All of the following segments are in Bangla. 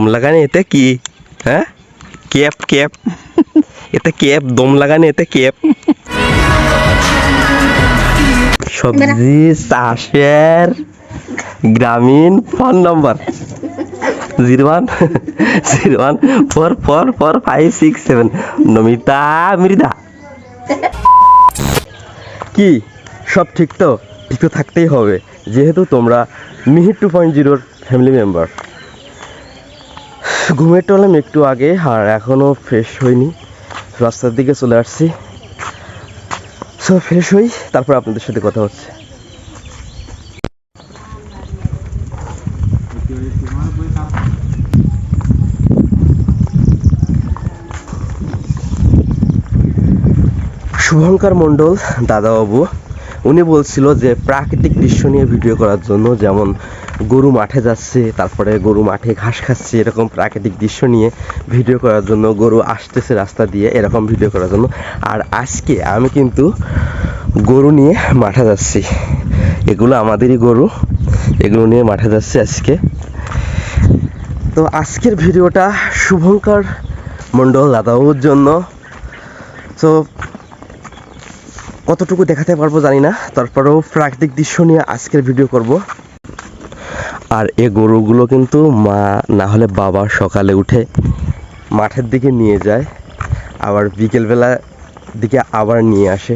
দম লাগানে এতে কি? হ্যাঁ, ক্যাপ ক্যাপ এতে ক্যাপ, দম লাগানে এতে ক্যাপ। সবজি চাষের গ্রামীণ ফোন নম্বর 0101444567। নমিতা মৃদা। কি সব ঠিক তো? ঠিক তো থাকতেই হবে, যেহেতু তোমরা মিহির 2.0 ফ্যামিলি মেম্বার। ঘুমের টলাম একটু আগে, আর এখনও ফ্রেশ হইনি, রাস্তার দিকে চলে আসছি। সো ফ্রেশ হই, তারপর আপনাদের সাথে কথা হচ্ছে। শুভঙ্কর মণ্ডল দাদাবাবু, উনি বলছিল যে প্রাকৃতিক দৃশ্য নিয়ে ভিডিও করার জন্য, যেমন গরু মাঠে যাচ্ছে, তারপরে গরু মাঠে ঘাস খাচ্ছে, এরকম প্রাকৃতিক দৃশ্য নিয়ে ভিডিও করার জন্য, গরু আসতেছে রাস্তা দিয়ে, এরকম ভিডিও করার জন্য। আর আজকে আমি কিন্তু গরু নিয়ে মাঠে যাচ্ছি, এগুলো আমাদেরই গরু, এগুলো নিয়ে মাঠে যাচ্ছি আজকে। তো আজকের ভিডিওটা শুভঙ্কর মণ্ডল দাদাবাবুর জন্য। তো কতটুকু দেখাতে পারবো জানি না, তারপরেও প্রাকৃতিক দৃশ্য নিয়ে আজকের ভিডিও করব। আর এই গরুগুলো কিন্তু মা না হলে বাবা সকালে উঠে মাঠের দিকে নিয়ে যায়, আবার বিকেলবেলা দিকে আবার নিয়ে আসে।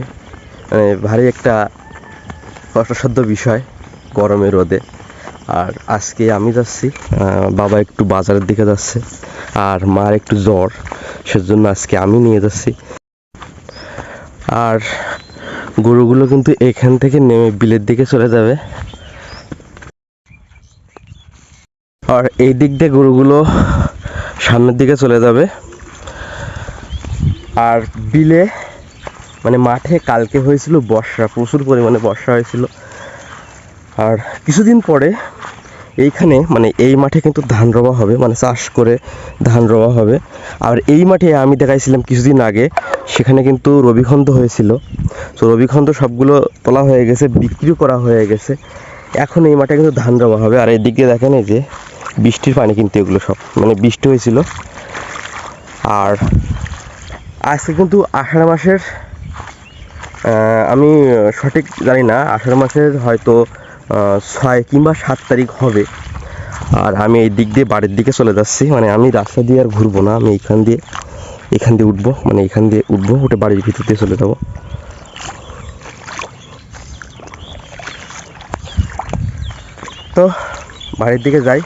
মানে ভারী একটা কষ্টসাধ্য বিষয় গরমে রোদে। আর আজকে আমি যাচ্ছি, বাবা একটু বাজারের দিকে যাচ্ছে, আর মার একটু জ্বর, সেজন্য আজকে আমি নিয়ে যাচ্ছি। আর গরুগুলো কিন্তু এখান থেকে নেমে বিলের দিকে চলে যাবে, আর এই দিক দিয়ে গরুগুলো সামনের দিকে চলে যাবে। আর বিলে মানে মাঠে কালকে হয়েছিল বর্ষা, প্রচুর পরিমাণে বর্ষা হয়েছিল। আর কিছুদিন পরে এইখানে মানে এই মাঠে কিন্তু ধান রোয়া হবে, মানে চাষ করে ধান রোয়া হবে। আর এই মাঠে আমি দেখাইছিলাম কিছুদিন আগে, সেখানে কিন্তু রবিখন্দ হয়েছিল। তো রবিখন্দ সবগুলো তোলা হয়ে গেছে, বিক্রি করা হয়ে গেছে। এখন এই মাঠে কিন্তু ধান রোয়া হবে। আর এদিকে দেখেন, এই যে বৃষ্টির পানি, কিন্তু এগুলো সব মানে বৃষ্টি হয়েছিল। আর আজকে কিন্তু আষাঢ় মাসের, আমি সঠিক জানি না, আষাঢ় মাসের হয়তো 6 কিংবা 7 তারিখ হবে। আর আমি এই দিক দিয়ে বাড়ির দিকে চলে যাচ্ছি, মানে আমি রাস্তা দিয়ে আর ঘুরবো না, আমি এখান দিয়ে উঠবো, মানে এখান দিয়ে উঠবো, উঠে বাড়ির ভিতর দিয়ে চলে যাবো। তো বাড়ির দিকে যাই,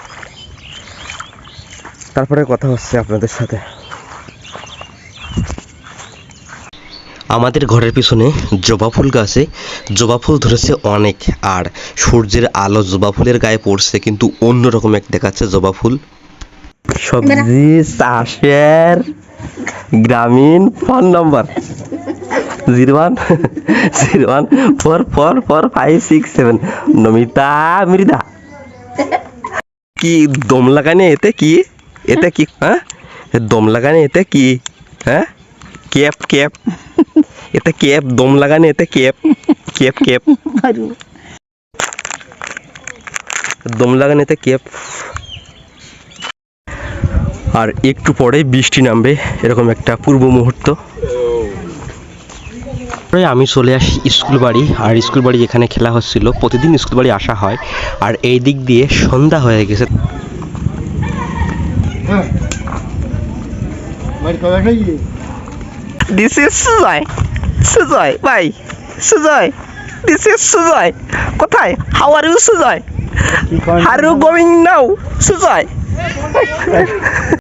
তারপরে কথা হচ্ছে আপনাদের সাথে। আমাদের ঘরের পিছনে জবা ফুল গাছে জবা ফুল ধরেছে অনেক, আর সূর্যের আলো জবা ফুলের গায়ে পড়ছে, কিন্তু অন্যরকম এক দেখাচ্ছে জবা ফুল। সবজি চাষের গ্রামীণ ফোন নম্বর 0101444567। নমিতা মৃদা। কি দম লাগানে এতে কি? এতে কি? হ্যাঁ, দম লাগানে এতে কি? হ্যাঁ, ক্যাপ ক্যাপ এতে ক্যাপ, দম লাগানে এতে ক্যাপ ক্যাপ ক্যাপ, দম লাগানে এতে ক্যাপ। আর একটু পরেই বৃষ্টি নামবে, এরকম একটা পূর্ব মুহূর্ত। আমি চলে আসি স্কুল বাড়ি, আর স্কুল বাড়ি এখানে খেলা হচ্ছিল, প্রতিদিন স্কুল বাড়ি আসা হয়। আর এই দিক দিয়ে সন্ধ্যা হয়ে গেছে। This is Sujoy. Sujoy, bye. Sujoy. This is Sujoy. কোথায়? How are you, Sujoy? Are you going now, Sujoy?